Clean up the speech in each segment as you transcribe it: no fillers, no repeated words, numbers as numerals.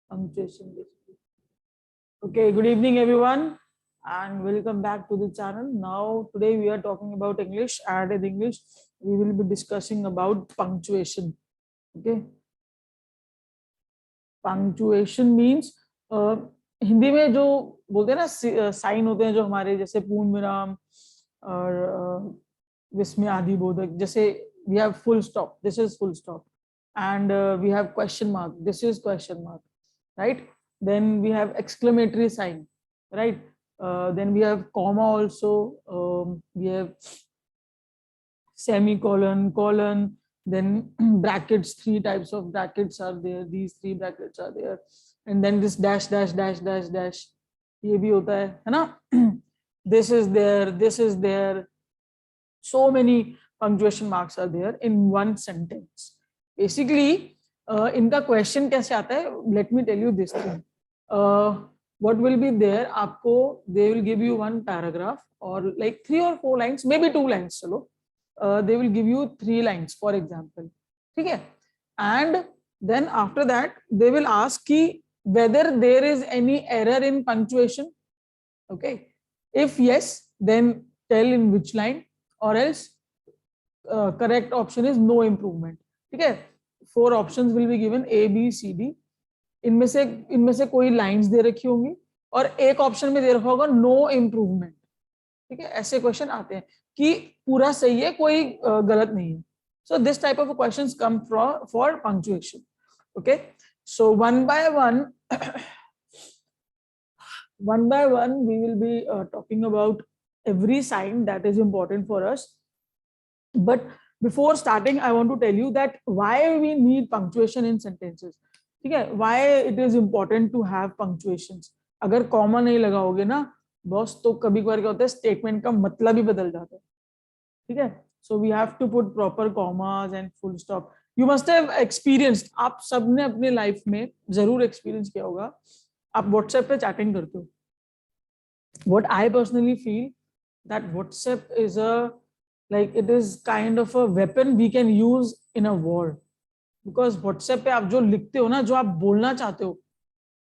punctuation basically. Okay, good evening everyone and welcome back to the channel. Now today we are talking about English, and in English we will be discussing about punctuation. Okay, punctuation means Hindi में जो बोलते हैं ना sign होते हैं जो हमारे, जैसे पूर्ण विराम और विस्मय आदि बोधक, जैसे we have full stop, this is full stop, and we have question mark, this is question mark, right? Then we have exclamatory sign, right? Then we have comma also, we have semicolon, colon, then brackets, three types of brackets are there, these three brackets are there, and then this dash dash dash dash dash ये भी होता है ना? This is there, this is there, so many punctuation marks are there in one sentence. Basically इनका question कैसे आता है? Let me tell you this thing. What will be there, आपको they will give you one paragraph or like 3 or 4 lines, maybe 2 lines, चलो they will give you 3 lines for example, ठीक है? And then after that they will ask कि whether there is any error in punctuation. Okay, if yes, then tell in which line, or else correct option is no improvement. ठीक है? 4 options will be given, A B C D. इनमें से कोई lines दे रखी होंगी और एक option में दे रखा होगा नो इम्प्रूवमेंट. ठीक है, ऐसे क्वेश्चन आते हैं कि पूरा सही है, कोई गलत नहीं है. So this type of questions come for punctuation. Okay, so one by one we will be talking about every sign that is important for us. But before starting, I want to tell you that why we need punctuation in sentences. ठीक है, why it is important to have punctuations. अगर comma नहीं लगाओगे ना boss, तो कभी कभार क्या होता है, स्टेटमेंट का मतलब ही बदल जाता है. ठीक है, so we have to put proper commas and full stop. You must have experienced, आप सबने अपने लाइफ में जरूर एक्सपीरियंस किया होगा. आप व्हाट्सएप पे चैटिंग करते हो. What I personally feel that WhatsApp is a like it is kind of a weapon we can use in a war, because WhatsApp पे आप जो लिखते हो ना, जो आप बोलना चाहते हो,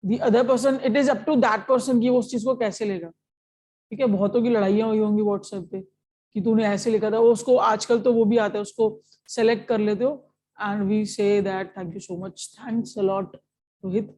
the other person, it is up to that person कि वो उस चीज को कैसे लेगा. ठीक है, बहुतों की लड़ाइयाँ हुई होंगी WhatsApp पे कि तूने ऐसे लिखा था. वो उसको आजकल तो वो भी आता है, उसको सेलेक्ट कर लेते हो and we say that thank you so much, thanks a lot Rohit.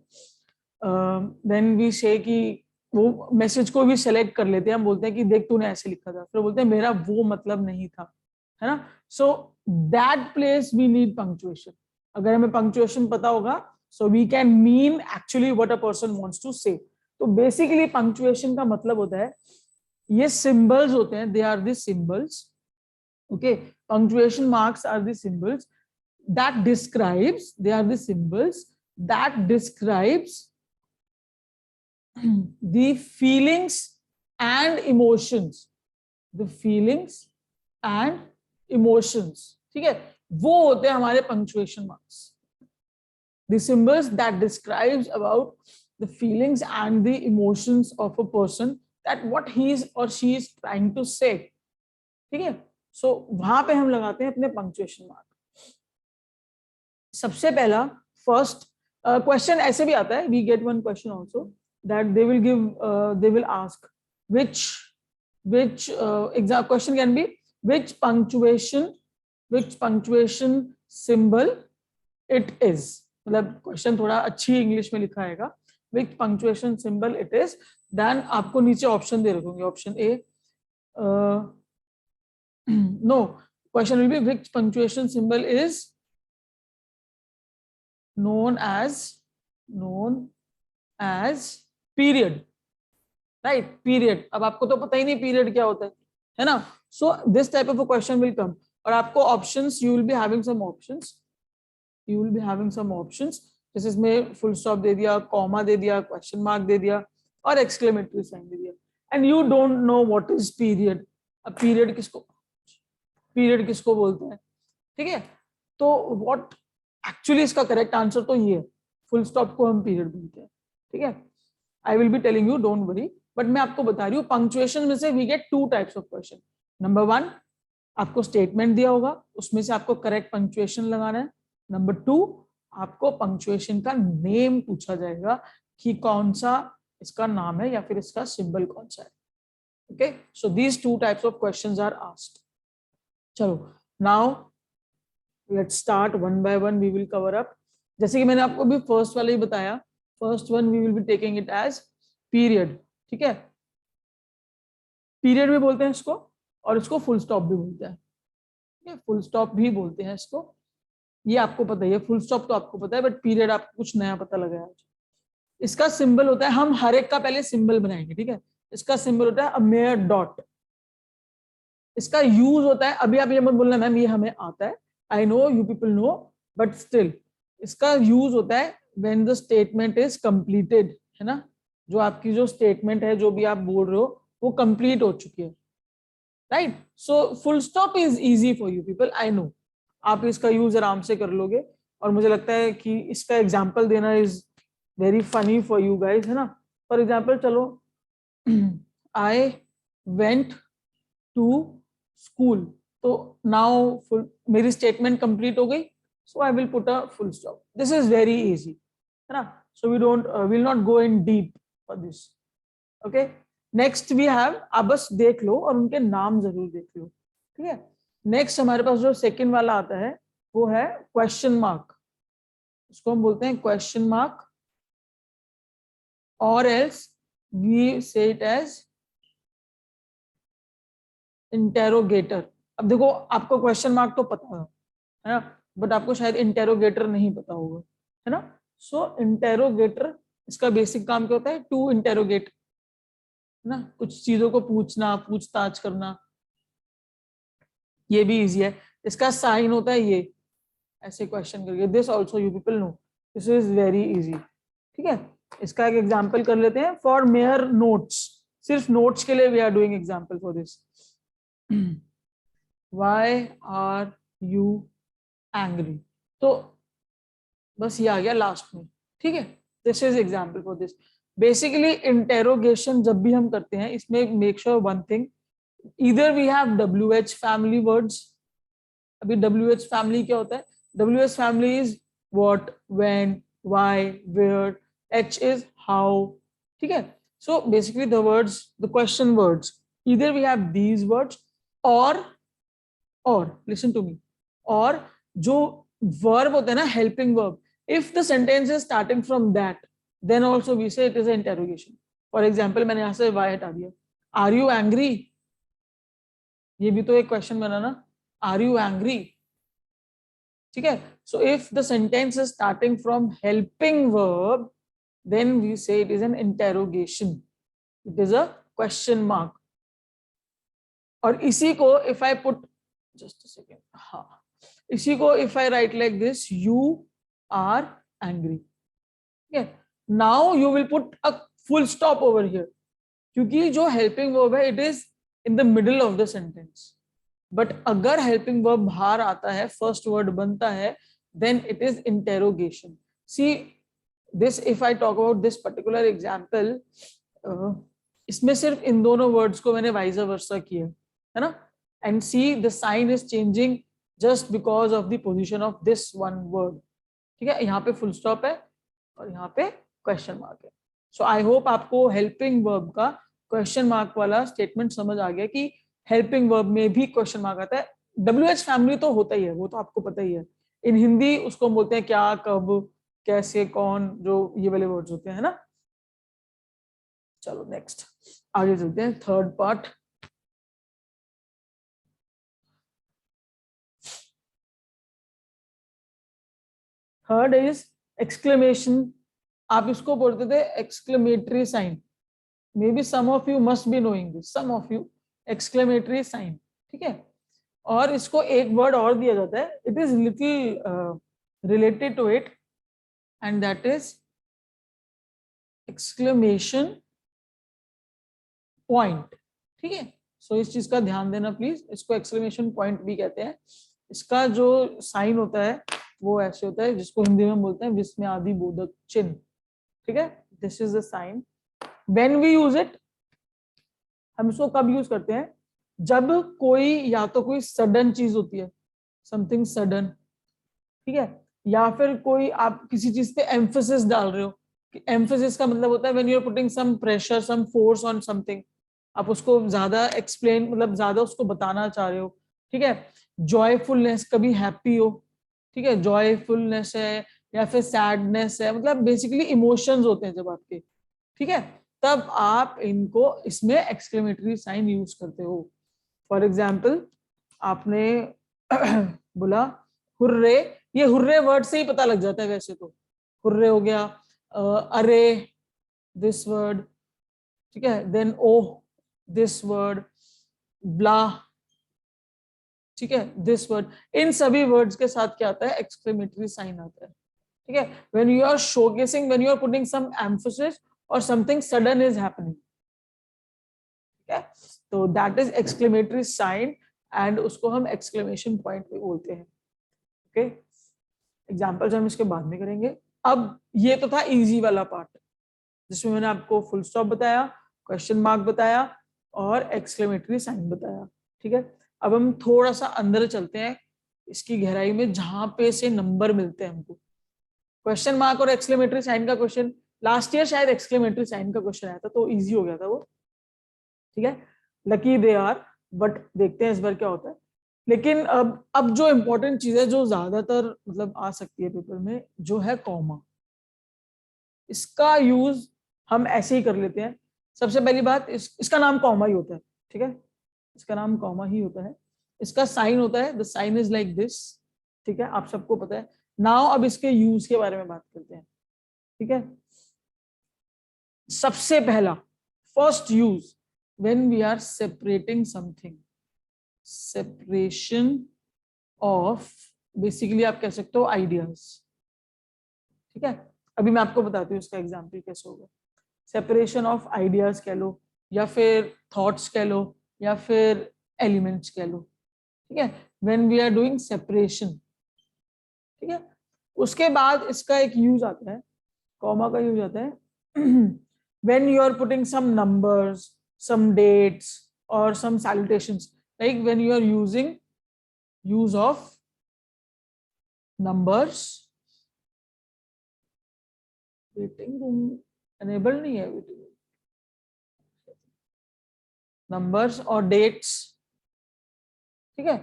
Then we say कि वो मैसेज को भी सेलेक्ट कर लेते हैं. हम बोलते हैं कि देख तूने ऐसे लिखा था, फिर बोलते हैं मेरा वो मतलब नहीं था, है ना? So that place we need punctuation. अगर हमें पंक्चुएशन पता होगा, so we can mean actually what a person wants to say. तो बेसिकली पंक्चुएशन का मतलब होता है, ये सिंबल्स होते हैं, they are the symbols. Okay, punctuation marks are the symbols that describes, they are the symbols that describes the feelings and emotions, the feelings and emotions. ठीक है, वो होते हैं हमारे punctuation marks, the symbols that describes about the feelings and the emotions of a person, that what he is or she is trying to say. ठीक है, so वहां पे हम लगाते हैं अपने punctuation mark. सबसे पहला फर्स्ट क्वेश्चन ऐसे भी आता है, we get one question also that they will give, they will ask which exact question can be which punctuation symbol it is. मतलब क्वेश्चन थोड़ा अच्छी इंग्लिश में लिखा है, which punctuation symbol it is. then आपको नीचे ऑप्शन दे रखोगे, option A, no, question will be which punctuation symbol is known as period, right? Period. अब आपको तो पता ही नहीं period क्या होता है ना? So this type of a question will come, और आपको options, you will be having some options. जैसे इसमें full stop दे दिया, comma दे दिया, question mark दे दिया और exclamatory sign दे दिया, and you don't know what is period. अब period किसको बोलते हैं? ठीक है, तो what actually इसका correct answer तो ये है, full stop को हम period बोलते हैं. ठीक है, I will be telling you, don't worry, but मैं आपको बता रही हूँ punctuation में से we get 2 types of question. Number 1, आपको statement दिया होगा, उसमें से आपको correct punctuation लगाना है. Number 2, आपको पंक्चुएशन का नेम पूछा जाएगा कि कौन सा इसका नाम है या फिर इसका सिंबल कौन सा है. Okay, so these two types of questions are asked. चलो, now let's start one by one, we will cover up. जैसे कि मैंने आपको भी फर्स्ट वाला ही बताया, first one we will be taking it as period. ठीक है, पीरियड भी बोलते हैं इसको और इसको फुल स्टॉप भी बोलते हैं. ठीक है, फुल स्टॉप भी बोलते हैं इसको, ये आपको पता ही है. फुल स्टॉप तो आपको पता है, बट पीरियड आपको कुछ नया पता लगा है आज. इसका सिंबल होता है, हम हर एक का पहले सिंबल बनाएंगे. ठीक है, इसका सिंबल होता है अ मेयर डॉट. इसका यूज होता है, अभी आप ये मत बोलना मैम ये हमें आता है, I know you people no, but still इसका यूज होता है when the statement is completed. है ना, जो आपकी जो स्टेटमेंट है, जो भी आप बोल रहे हो, वो कंप्लीट हो चुकी है. Right, so full stop is easy for you people, I know. आप इसका यूज आराम से कर लोगे, और मुझे लगता है कि इसका एग्जाम्पल देना is very funny for you guys. है ना, फॉर एग्जाम्पल चलो, आई वेंट टू स्कूल. तो नाउ फुल, मेरी स्टेटमेंट कंप्लीट हो गई, so I will put a full stop. This is very easy, है ना. So we don't will not go in deep for this. Okay, next we have, आप बस देख लो और उनके नाम जरूर देख लो. ठीक है, नेक्स्ट हमारे पास जो सेकंड वाला आता है वो है क्वेश्चन मार्क. इसको हम बोलते हैं क्वेश्चन मार्क, और एल्स वी से इट एज इंटेरोगेटर. अब देखो, आपको क्वेश्चन मार्क तो पता है ना, बट आपको शायद इंटेरोगेटर नहीं पता होगा. है ना, सो इंटेरोगेटर, इसका बेसिक काम क्या होता है, टू इंटेरोगेट. है ना, कुछ चीजों को पूछना, पूछताछ करना. ये भी इजी है. इसका साइन होता है ये, ऐसे क्वेश्चन करके. This also you people know, this is very easy. ठीक है, इसका एक एग्जाम्पल कर लेते हैं. फॉर मेयर नोट्स, सिर्फ नोट्स के लिए we are doing example for this. Why are you angry. तो बस ये आ गया लास्ट में. ठीक है, this is example for this. Basically interrogation जब भी हम करते हैं, इसमें make sure one thing, either we have WH family words. अभी WH फैमिली क्या होता है, WH family is what, when, why, where. H is how. ठीक है, so basically the words, the question words, either we have these words or listen to me, और जो verb होता है ना, helping verb, if the sentence is starting from that, then also we say it is an interrogation. For example, मैंने यहाँ से why हटा दिया, are you angry, ये भी तो एक क्वेश्चन बना ना, are you angry. ठीक है, so if the sentence is starting from helping verb, then we say it is an interrogation, it is a question mark. और इसी को if I put, just a second, हाँ, इसी को if I write like this, you are angry. okay, now you will put a full stop over here, क्योंकि जो helping verb है it is in the middle of the sentence. But अगर helping verb बाहर आता है, first word बनता है, then it is interrogation. See this, if I talk about this particular example, इसमें सिर्फ इन दोनों वर्ड्स को मैंने वाइस वर्सा किया है ना, and see the sign is changing just because of the position of this one word. ठीक है, यहाँ पे फुल स्टॉप है और यहाँ पे क्वेश्चन मार्क है. सो आई होप आपको हेल्पिंग वर्ब का क्वेश्चन मार्क वाला स्टेटमेंट समझ आ गया कि हेल्पिंग वर्ब में भी क्वेश्चन मार्क आता है. WH फैमिली तो होता ही है, वो तो आपको पता ही है. इन हिंदी उसको बोलते हैं क्या, कब, कैसे, कौन, जो ये वाले वर्ड्स होते हैं ना. चलो नेक्स्ट आगे चलते हैं, third part. Third is exclamation. आप इसको बोलते थे exclamatory sign. Maybe some of you must be knowing this, some of you, exclamatory sign. ठीक है, और इसको एक वर्ड और दिया जाता है, it is little related to it, and that is exclamation point. ठीक है, सो इस चीज का ध्यान देना प्लीज. इसको एक्सक्लेमेशन पॉइंट भी कहते हैं. इसका जो साइन होता है वो ऐसे होता है, जिसको हिंदी में बोलते हैं विस्मयादि बोधक चिन्ह. ठीक है, this is the sign. When we use it, हम इसको कब यूज करते हैं, जब कोई या तो कोई सडन चीज होती है, समथिंग सडन. ठीक है, या फिर कोई आप किसी चीज पे एम्फोसिस डाल रहे हो, एम्फोसिस का मतलब होता है when you are putting some pressure some force on something, आप उसको ज्यादा एक्सप्लेन मतलब ज्यादा उसको बताना चाह रहे हो, ठीक है। जॉयफुलनेस, कभी हैप्पी हो, ठीक है, जॉयफुलनेस है या फिर सैडनेस है, मतलब बेसिकली इमोशंस होते हैं जब आपके, ठीक है, तब आप इनको इसमें एक्सक्लेमेटरी साइन यूज करते हो। फॉर एग्जाम्पल आपने बोला हुर्रे, ये हुर्रे वर्ड से ही पता लग जाता है वैसे तो, हुर्रे हो गया, अरे दिस वर्ड, ठीक है, देन ओह दिस वर्ड, ब्ला, ठीक है, दिस वर्ड, इन सभी वर्ड्स के साथ क्या आता है, एक्सक्लेमेटरी साइन आता है, ठीक है। When you are showcasing, when you are putting some emphasis और समथिंग सडन इज हैपनिंग, ठीक है, तो that is exclamatory sign and उसको हम एक्सक्लेमेशन पॉइंट भी बोलते हैं। ओके, एग्जांपल्स हम इसके बाद में करेंगे। अब ये तो था इजी वाला पार्ट जिसमें मैंने आपको फुल स्टॉप बताया, क्वेश्चन मार्क बताया और एक्सक्लेमेटरी साइन बताया, ठीक है। अब हम थोड़ा सा अंदर चलते हैं इसकी गहराई में, जहां पे से नंबर मिलते हैं हमको। क्वेश्चन मार्क और एक्सक्लेमेटरी साइन का क्वेश्चन लास्ट ईयर शायद एक्सक्लेमेटरी साइन का क्वेश्चन आया था, तो इजी हो गया था वो, ठीक है, लकी दे आर। बट देखते हैं इस बार क्या होता है। लेकिन अब जो इंपॉर्टेंट चीज है जो ज्यादातर मतलब आ सकती है पेपर में, जो है कॉमा, इसका यूज हम ऐसे ही कर लेते हैं। सबसे पहली बात, इसका नाम कॉमा ही होता है, ठीक है, इसका नाम कॉमा ही होता है। इसका साइन होता है, the sign is like this, ठीक है, आप सबको पता है। नाउ अब इसके यूज के बारे में बात करते हैं, ठीक है। सबसे पहला, first use, when we are separating something, separation of, basically आप कह सकते हो आइडियाज, ठीक है। अभी मैं आपको बताती हूँ इसका एग्जाम्पल कैसे होगा। सेपरेशन ऑफ आइडियाज कह लो, या फिर थॉट्स कह लो, या फिर एलिमेंट्स कह लो, ठीक है, when we are doing separation, ठीक है। उसके बाद इसका एक यूज आता है, कॉमा का यूज आता है when you are putting some numbers, some dates और some salutations, like when you are using use of numbers, waiting room enable नहीं है, वेटिंग नंबर्स और डेट्स, ठीक है।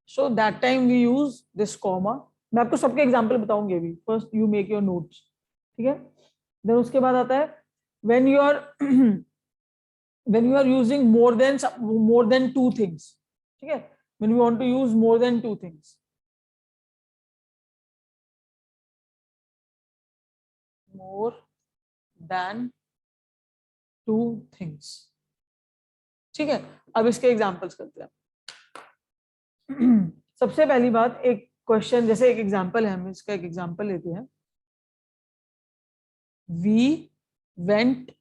So that time we use this comma. मैं आपको सबके example बताऊंगी अभी, first you make your notes, ठीक है। देन उसके बाद आता है when you are when you are using more than two things, ठीक है, when you want to use more than two things, more than two things, ठीक है। अब इसके एग्जांपल्स करते हैं। सबसे पहली बात, एक क्वेश्चन, जैसे एक एग्जांपल है, हम इसका एक एग्जांपल लेते हैं, we went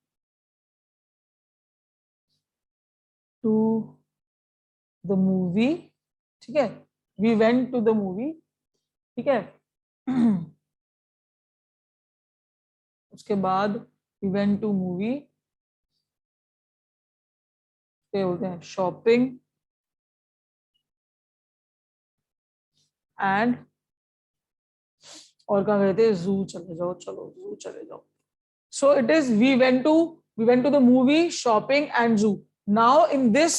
to the movie, ठीक है, we went to the movie, ठीक है। उसके बाद वी वेंट टू मूवी, क्या बोलते हैं, शॉपिंग एंड, और कहाँ गए थे, जू चले जाओ, चलो जू चले जाओ। So it is we went to the movie, shopping and zoo. Now in this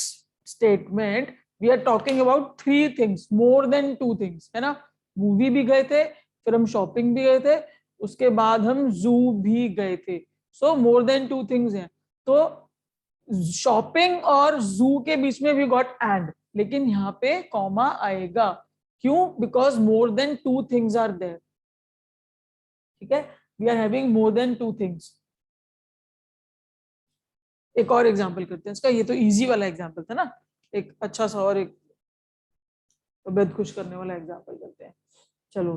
statement we are talking about three things, more than two things, है ना। मूवी भी गए थे, फिर हम शॉपिंग भी गए थे, उसके बाद हम जू भी गए थे, सो मोर देन टू थिंग्स हैं। तो शॉपिंग और जू के बीच में वी गॉट एंड, लेकिन यहाँ पे कॉमा आएगा, क्यों, because more than two things are there, ठीक है, we are having more than two things. एक और एग्जांपल करते हैं इसका, ये तो इजी वाला एग्जांपल था ना, एक अच्छा सा और एक तबियत खुश करने वाला एग्जांपल करते हैं। चलो,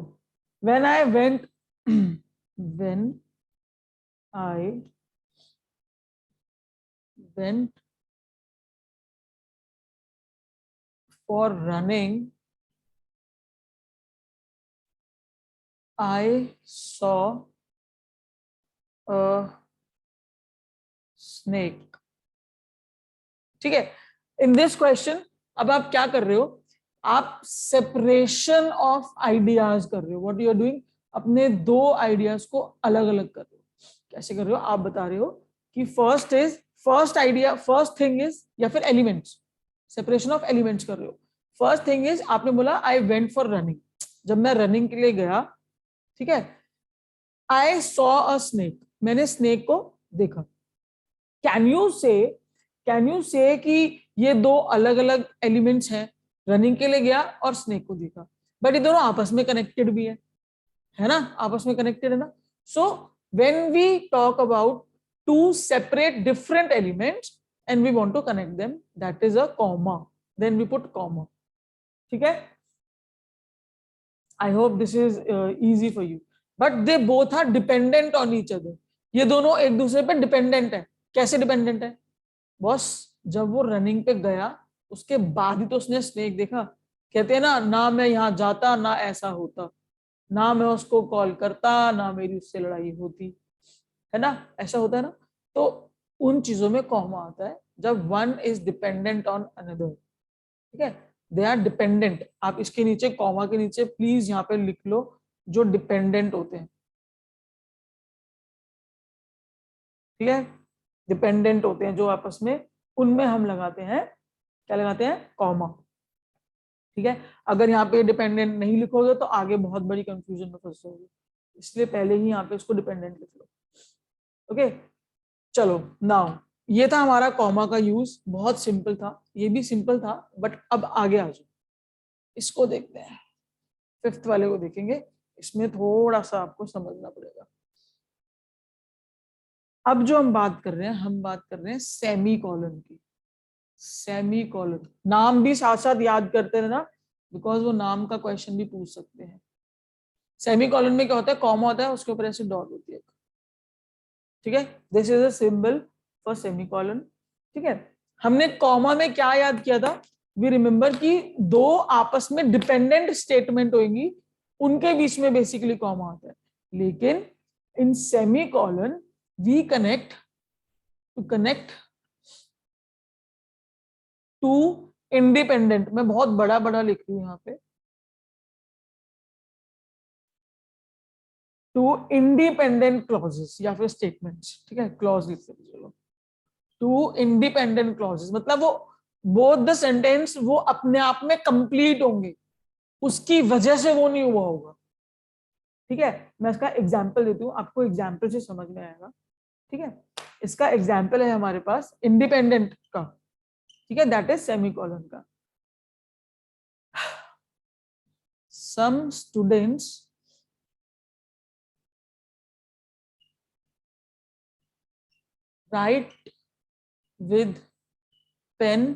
when I went when I went for running, I saw a snake, ठीक है। इन दिस क्वेश्चन अब आप क्या कर रहे हो, आप सेपरेशन ऑफ आइडियाज कर रहे हो, व्हाट यू आर डूइंग, अपने दो आइडियाज को अलग अलग कर रहे हो। कैसे कर रहे हो? आप बता रहे हो कि फर्स्ट थिंग इज, या फिर एलिमेंट्स, सेपरेशन ऑफ एलिमेंट्स कर रहे हो। फर्स्ट थिंग इज, आपने बोला आई वेंट फॉर रनिंग, जब मैं रनिंग के लिए गया, ठीक है, आई सॉ अ स्नेक, मैंने स्नेक को देखा। कैन यू से कि ये दो अलग अलग एलिमेंट्स हैं, रनिंग के लिए गया और स्नेक को देखा, बट ये दोनों आपस में कनेक्टेड भी है ना, आपस में कनेक्टेड है ना। So when we talk about to separate different elements and we want to connect them, that is a comma, then we put comma. ठीक है, I hope this is easy for you, but they both are dependent on each other. ये दोनों एक दूसरे पे dependent है। कैसे dependent है बॉस? जब वो रनिंग पे गया उसके बाद ही तो उसने स्नेक देखा। कहते हैं ना मैं यहाँ जाता ना ऐसा होता, ना मैं उसको कॉल करता ना मेरी उससे लड़ाई होती, है ना, ऐसा होता है ना। तो उन चीजों में कॉमा आता है जब one is dependent on another. ठीक है, दे आर डिपेंडेंट। आप इसके नीचे, कॉमा के नीचे प्लीज यहाँ पे लिख लो जो डिपेंडेंट होते हैं। ठीक है, डिपेंडेंट होते हैं जो आपस में, उनमें हम लगाते हैं, क्या लगाते हैं? कॉमा। ठीक है, अगर यहाँ पे डिपेंडेंट नहीं लिखोगे तो आगे बहुत बड़ी कंफ्यूजन में फंस जाओगे, इसलिए पहले ही यहाँ पे इसको डिपेंडेंट लिख लो। ओके, चलो नाउ, ये था हमारा कॉमा का यूज, बहुत सिंपल था, ये भी सिंपल था, बट अब आगे आ जाओ, इसको देखते हैं, फिफ्थ वाले को देखेंगे, इसमें थोड़ा सा आपको समझना पड़ेगा। अब जो हम बात कर रहे हैं, हम बात कर रहे हैं सेमी कॉलन की। सेमी कॉलन, नाम भी साथ साथ याद करते रहना, बिकॉज वो नाम का क्वेश्चन भी पूछ सकते हैं। सेमी कॉलन में क्या होता है? कॉमा होता है, उसके ऊपर ऐसे डॉट होती है। ठीक है, this is a symbol for semi colon. ठीक है, हमने कॉमा में क्या याद किया था? वी रिमेंबर कि दो आपस में डिपेंडेंट स्टेटमेंट होंगी, उनके बीच में बेसिकली कॉमा आता है। लेकिन in semicolon we connect two independent, मैं बहुत बड़ा बड़ा लिख रही हूं यहाँ पे, टू इंडिपेंडेंट क्लॉजेस या फिर स्टेटमेंट्स। ठीक है, क्लॉज लिख सकते, चलो, टू इंडिपेंडेंट क्लॉजेस, मतलब वो बोथ द सेंटेंस वो अपने आप में कंप्लीट होंगे, उसकी वजह से वो नहीं हुआ होगा। ठीक है, मैं इसका एग्जाम्पल देती हूँ, आपको एग्जाम्पल से समझ में आएगा। ठीक है, इसका एग्जाम्पल है हमारे पास इंडिपेंडेंट का। ठीक है, दैट इज सेमीकोलन का। Some students write with pen.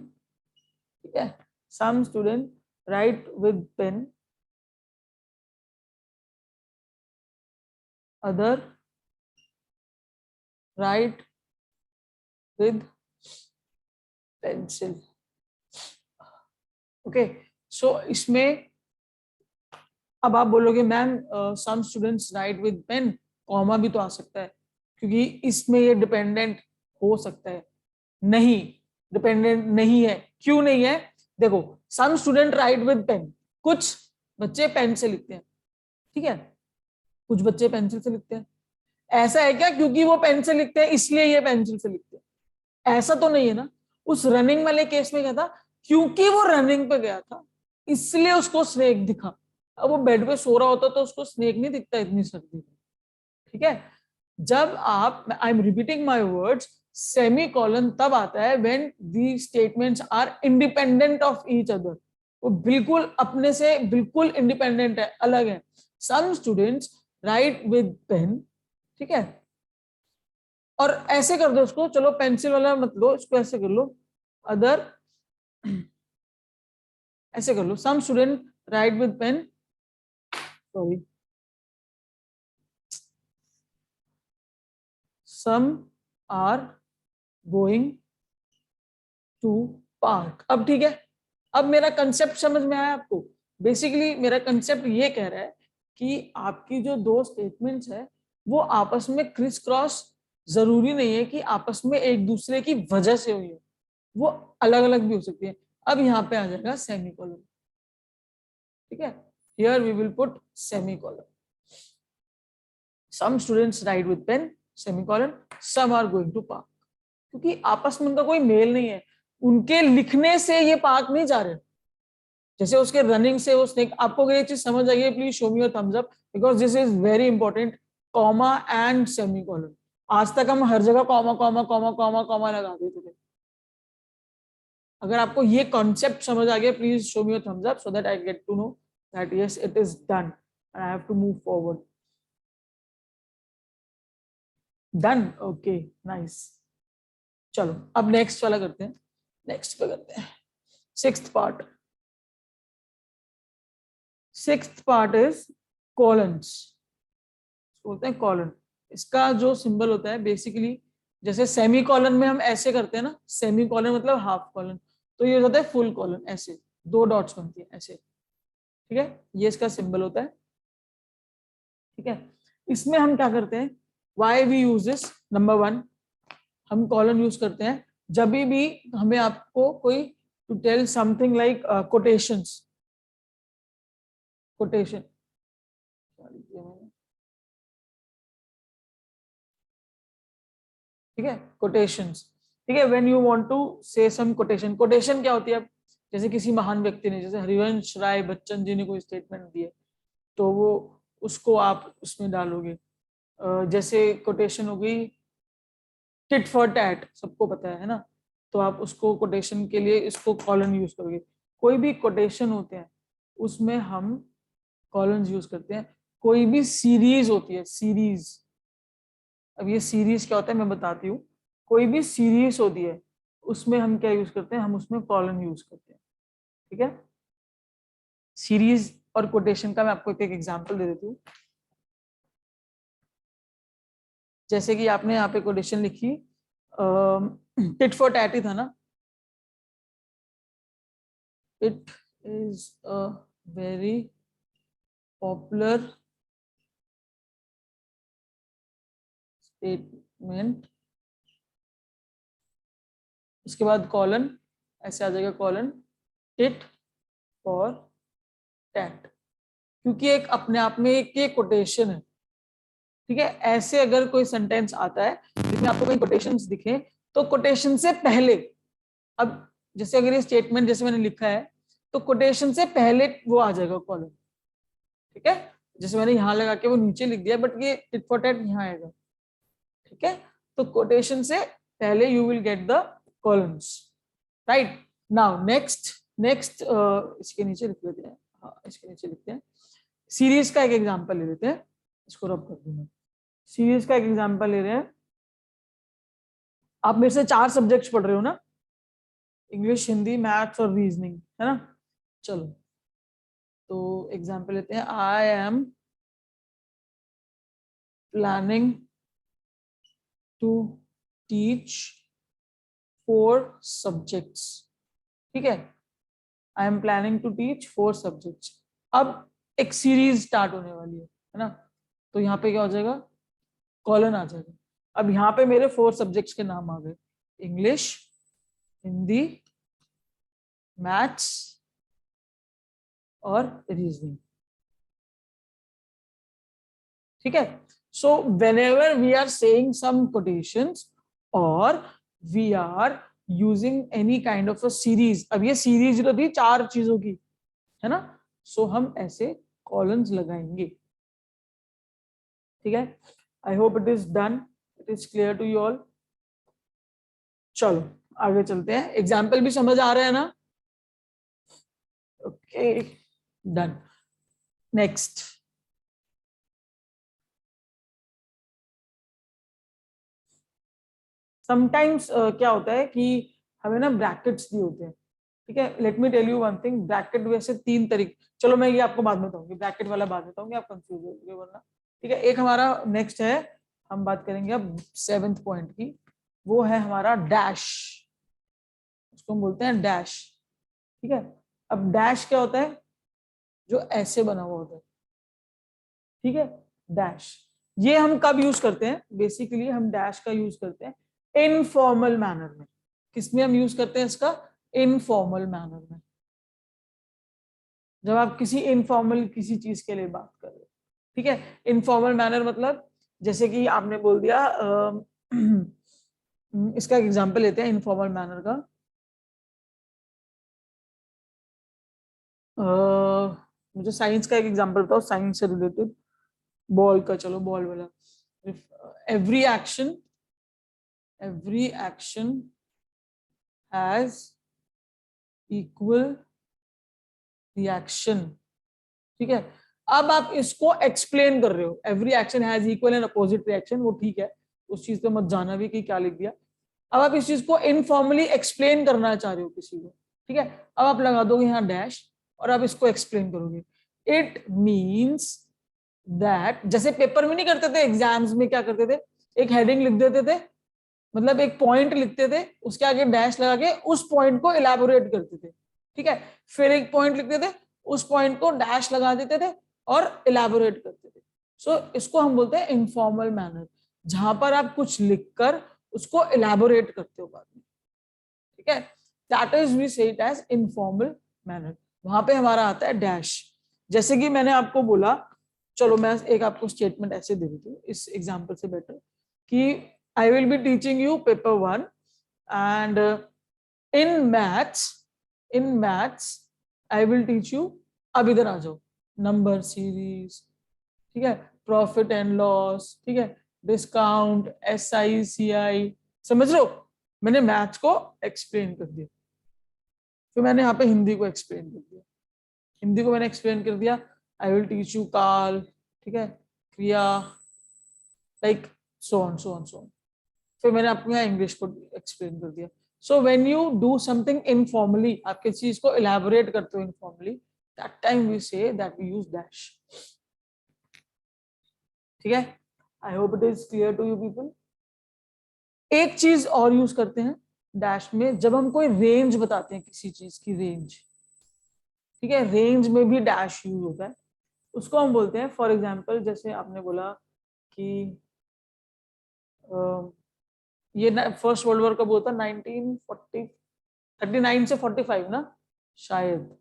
ठीक है, some student write with pen, other write with pencil. Okay, so इसमें अब आप बोलोगे ma'am some students write with pen, comma भी तो आ सकता है, क्योंकि इसमें ये डिपेंडेंट हो सकता है। नहीं, डिपेंडेंट नहीं है। क्यों नहीं है? देखो, some student write with pen, कुछ बच्चे पेन से लिखते हैं। ठीक है, कुछ बच्चे पेंसिल से लिखते हैं। ऐसा है क्या क्योंकि वो पेन से लिखते हैं इसलिए ये पेंसिल से लिखते हैं? ऐसा तो नहीं है ना। उस रनिंग वाले केस में क्या था? क्योंकि वो रनिंग पे गया था इसलिए उसको स्नेक दिखा। अब वो बेड पे सो रहा होता तो उसको स्नेक नहीं दिखता इतनी सर्दी में। ठीक है, जब आप, I am repeating my words, semicolon तब आता है when the statements are independent of each other, वो बिल्कुल अपने से बिल्कुल इंडिपेंडेंट है, अलग है। Some students write with pen. ठीक है, और ऐसे कर दो उसको, चलो पेंसिल वाला मत लो, इसको ऐसे कर लो, अदर, ऐसे कर लो, some student write with pen, sorry, some are going to park. अब ठीक है, अब मेरा कंसेप्ट समझ में आया आपको? बेसिकली मेरा कंसेप्ट ये कह रहा है कि आपकी जो दो स्टेटमेंट्स है वो आपस में क्रिस क्रॉस, जरूरी नहीं है कि आपस में एक दूसरे की वजह से हुई है, वो अलग अलग भी हो सकती है। अब यहाँ पे आ जाएगा सेमीकोलन। ठीक है, here we will put semicolon. Some students write with pen semicolon, some are going to park. क्योंकि आपस में उनका कोई मेल नहीं है, उनके लिखने से ये पार्क नहीं जा रहे। जैसे उसके रनिंग से उसने, आपको अगर ये चीज समझ आई है please show me your thumbs up, because this is very important. Comma and semicolon, आज तक हम हर जगह comma comma comma comma comma लगा देते थे। अगर आपको ये कॉन्सेप्ट समझ आ गया, please show me your thumbs up so that I get to know that yes it is done and I have to move forward. Done, okay nice. चलो अब नेक्स्ट वाला करते हैं, नेक्स्ट पे करते हैं sixth part. Sixth part is colons, बोलते हैं कॉलन। इसका जो सिंबल होता है बेसिकली, जैसे सेमी कॉलन में हम ऐसे करते हैं ना, सेमी कॉलन मतलब हाफ कॉलन, तो ये हो जाता है फुल कॉलन, ऐसे दो डॉट्स बनती है ऐसे, ठीक है, ये इसका सिंबल होता है। ठीक है, इसमें हम क्या करते हैं, why we use this, number one, हम कॉलन यूज करते हैं जब भी हमें आपको कोई to tell something like quotations, quotation, ठीक है, कोटेशंस, ठीक है, व्हेन यू वांट टू से सम कोटेशन। कोटेशन क्या होती है, जैसे किसी महान व्यक्ति ने, जैसे हरिवंश राय बच्चन जी ने कोई स्टेटमेंट दी है, तो वो उसको आप उसमें डालोगे। जैसे कोटेशन हो गई टिट फॉर टैट, सबको पता है ना, तो आप उसको कोटेशन के लिए इसको कॉलन यूज करोगे। कोई भी कोटेशन होते हैं उसमें हम कॉलन यूज करते हैं। कोई भी सीरीज होती है, सीरीज, अब ये सीरीज क्या होता है मैं बताती हूँ। कोई भी सीरीज होती है उसमें हम क्या यूज करते हैं, हम उसमें कॉलन यूज करते हैं। ठीक है, सीरीज और कोटेशन का मैं आपको एक एग्जांपल दे देती हूँ। जैसे कि आपने यहाँ पे कोटेशन लिखी, टिट फॉर टैट ही था ना, it is a very popular statement, उसके बाद कॉलन, ऐसे आ जाएगा कॉलन, टिट फॉर टैट, क्योंकि एक अपने आप में एक ये कोटेशन है। ठीक है, ऐसे अगर कोई सेंटेंस आता है जिसमें आपको कोई कोटेशंस दिखे, तो कोटेशन से पहले, अब जैसे अगर ये स्टेटमेंट जैसे मैंने लिखा है, तो कोटेशन से पहले वो आ जाएगा कॉलम। ठीक है, जैसे मैंने यहां लगा के वो नीचे लिख दिया, बट ये टिट फॉर टैट यहाँ आएगा। ठीक है, तो कोटेशन से पहले you will get the columns, right. Now next, next इसके नीचे लिख लेते हैं, हाँ इसके नीचे लिखते हैं। सीरीज का एक एग्जांपल ले लेते हैं, इसको रब कर दूंगा। सीरीज का एक एग्जांपल ले रहे हैं। आप मेरे से 4 सब्जेक्ट्स पढ़ रहे हो ना, इंग्लिश, हिंदी, मैथ्स और रीजनिंग, है ना। चलो तो एग्जांपल लेते हैं। I am planning to teach 4 subjects. ठीक है, I am planning to teach 4 subjects. अब एक सीरीज स्टार्ट होने वाली है ना, तो यहाँ पे क्या हो जाएगा, कॉलन आ जाएगा। अब यहाँ पे मेरे 4 सब्जेक्ट्स के नाम आ गए, इंग्लिश, हिंदी, मैथ्स और रीजनिंग। ठीक है, सो whenever we are saying some quotations or we are using any kind of a series, अब ये सीरीज तो थी 4 चीजों की, है ना, सो हम ऐसे कॉलम्स लगाएंगे। ठीक है, I hope it is done, it is clear to you all. चलो आगे चलते हैं, एग्जाम्पल भी समझ आ रहे हैं ना, ओके डन। नेक्स्ट, समटाइम्स क्या होता है कि हमें ना ब्रैकेट्स दिए होते हैं। ठीक है, let me tell you one thing, bracket वैसे 3 तरीके, चलो मैं ये आपको बाद में बताऊंगी, ब्रैकेट वाला बाद में बताऊंगी, आप कंफ्यूज हो गए वरना। ठीक है, एक हमारा नेक्स्ट है, हम बात करेंगे अब 7th पॉइंट की, वो है हमारा डैश, उसको हम बोलते हैं डैश। ठीक है, अब डैश क्या होता है, जो ऐसे बना हुआ होता है। ठीक है, डैश ये हम कब यूज करते हैं, बेसिकली हम डैश का यूज करते हैं इनफॉर्मल मैनर में। किसमें हम यूज करते हैं इसका, इनफॉर्मल मैनर में, जब आप किसी इनफॉर्मल किसी चीज के लिए बात कर रहे हो। ठीक है, इनफॉर्मल मैनर मतलब जैसे कि आपने बोल दिया इसका एग्जांपल लेते हैं इनफॉर्मल मैनर का। मुझे साइंस का एक एग्जांपल बताओ, साइंस से रिलेटेड, बॉल का, चलो बॉल वाला। Every action has equal reaction. ठीक है, अब आप इसको एक्सप्लेन कर रहे हो, every action has equal and opposite reaction, वो ठीक है, उस चीज पे मत जाना भी कि क्या लिख दिया। अब आप इस चीज को इनफॉर्मली एक्सप्लेन करना चाह रहे हो किसी को, ठीक है, अब आप लगा दोगे यहाँ डैश और आप इसको एक्सप्लेन करोगे। इट मीन्स दैट, जैसे पेपर में नहीं करते थे, एग्जाम्स में क्या करते थे, एक हेडिंग लिख देते थे, मतलब एक पॉइंट लिखते थे, उसके आगे डैश लगा के उस पॉइंट को इलेबोरेट करते थे, ठीक है, फिर एक पॉइंट लिखते थे, उस पॉइंट को डैश लगा देते थे और इलेबोरेट करते थे। सो इसको हम बोलते हैं इनफॉर्मल मैनर, जहां पर आप कुछ लिखकर उसको इलेबोरेट करते हो बाद में, ठीक है, दैट इज वी से इट एज इनफॉर्मल मैनर। वहां पे हमारा आता है डैश। जैसे कि मैंने आपको बोला, चलो मैं एक आपको स्टेटमेंट ऐसे दे देती हूँ इस एग्जांपल से बेटर, कि I will be teaching you paper 1 and in maths I will teach you, अब इधर आ जाओ, नंबर सीरीज, ठीक है, प्रॉफिट एंड लॉस, ठीक है, डिस्काउंट, SI CI, समझ लो, मैंने मैथ्स को एक्सप्लेन कर दिया। फिर मैंने यहाँ पे हिंदी को एक्सप्लेन कर दिया, हिंदी को मैंने एक्सप्लेन कर दिया, आई विल टीच यू काल, ठीक है, क्रिया, लाइक सो ऑन। फिर मैंने आपको यहाँ इंग्लिश को एक्सप्लेन कर दिया। So when you do something informally, आप किसी चीज को इलेबोरेट करते हो informally, that time we say that we use dash. ठीक है, I hope it is clear to you people. एक चीज और यूज करते हैं डैश में, जब हम कोई रेंज बताते हैं, किसी चीज की रेंज, ठीक है, रेंज में भी डैश यूज होता है, उसको हम बोलते हैं, फॉर एग्जाम्पल जैसे आपने बोला कि ये फर्स्ट वर्ल्ड वॉर कब होता, 1939 से 45 ना, शायद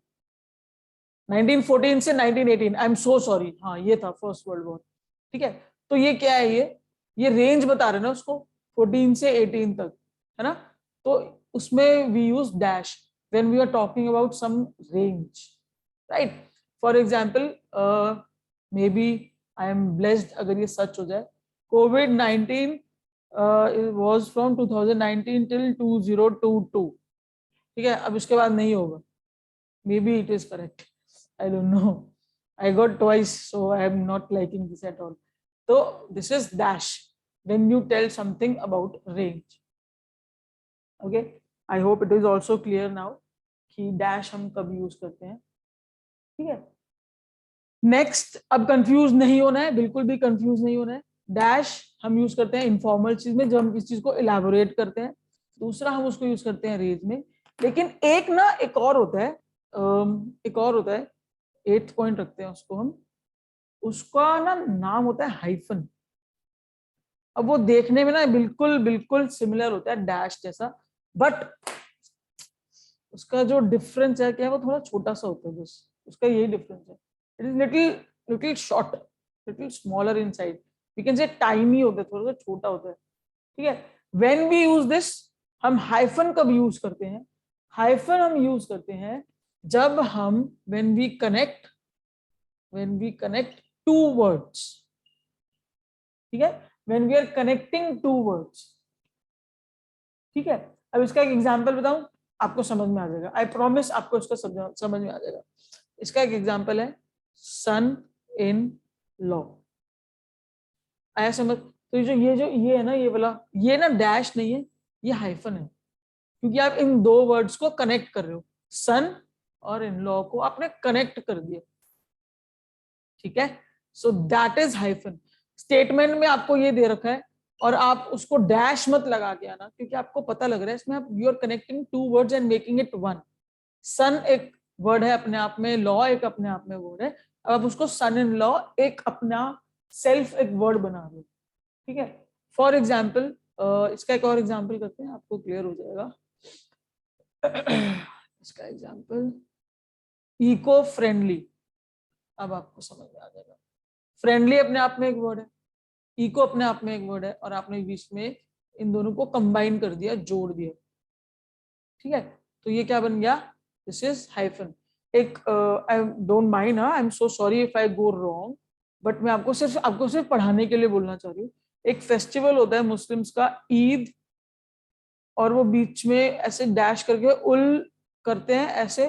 1914 से 1918, आई एम सो सॉरी, हाँ ये था फर्स्ट वर्ल्ड वॉर, ठीक है। तो ये क्या है, ये रेंज बता रहे ना उसको, 14 से 18 तक, है ना, तो उसमें we use dash when we are talking about some range, right. For example maybe I am blessed अगर ये सच हो जाए, COVID-19 was from 2019 till 2022, ठीक है, अब इसके बाद नहीं होगा, maybe it is correct, I don't know, I got twice, so I am not liking this at all. तो this is dash when you tell something about range. Okay, I hope it is also clear now कि dash हम कब use करते हैं, ठीक है। Next, अब confuse नहीं होना है, बिल्कुल भी कंफ्यूज नहीं होना है। डैश हम यूज करते हैं इनफॉर्मल चीज में, जब हम किसी चीज को इलेबोरेट करते हैं। दूसरा हम उसको यूज करते हैं रेंज में। लेकिन एक और होता है, एक और होता है, 8th पॉइंट रखते हैं उसको हम, उसका ना नाम होता है हाइफन। अब वो देखने में ना बिल्कुल बिल्कुल सिमिलर होता है डैश जैसा, बट उसका जो डिफरेंस है क्या है, वो थोड़ा छोटा सा होता है, बस उसका यही डिफरेंस है। It is little short, little smaller in size, we can say tiny होता है, थोड़ा सा छोटा होता है, ठीक है। व्हेन वी यूज दिस, हम हाइफन कब यूज करते हैं, हाइफन हम यूज करते हैं जब हम when we connect two words, ठीक है, when we are connecting two words, ठीक है। अब इसका एक एग्जांपल बताऊं, आपको समझ में आ जाएगा, आई प्रॉमिस आपको इसका समझ में आ जाएगा। इसका एक एग्जांपल है, सन इन लॉ, आया समझ। तो ये है ना, ये वाला, ये ना डैश नहीं है, ये हाइफन है, क्योंकि आप इन दो वर्ड्स को कनेक्ट कर रहे हो, सन और इन लॉ को आपने कनेक्ट कर दिया, ठीक है। So that is hyphen. Statement में आपको ये दे रखा है और आप उसको डैश मत लगा के आना, क्योंकि आपको पता लग रहा है इसमें आप you are connecting two words and making it one. Son एक वर्ड है अपने आप में, लॉ एक अपने आप में वर्ड है, अब आप उसको सन इन लॉ एक अपना सेल्फ एक वर्ड बना रहे हो, ठीक है। फॉर एग्जाम्पल इसका एक और एग्जाम्पल करते हैं, आपको क्लियर हो जाएगा। इसका एग्जाम्पल इको फ्रेंडली, अब आपको समझ में आ जाएगा। फ्रेंडली अपने आप में एक वर्ड है, इको अपने आप में एक वर्ड है और आपने बीच में इन दोनों को कंबाइन कर दिया, जोड़ दिया, ठीक है, तो ये क्या बन गया, दिस इज हाइफन। एक I don't mind, I am so sorry if I go wrong, but मैं आपको सिर्फ पढ़ाने के लिए बोलना चाह रही हूँ। एक फेस्टिवल होता है मुस्लिम्स का, ईद, और वो बीच में ऐसे डैश करके उल करते हैं, ऐसे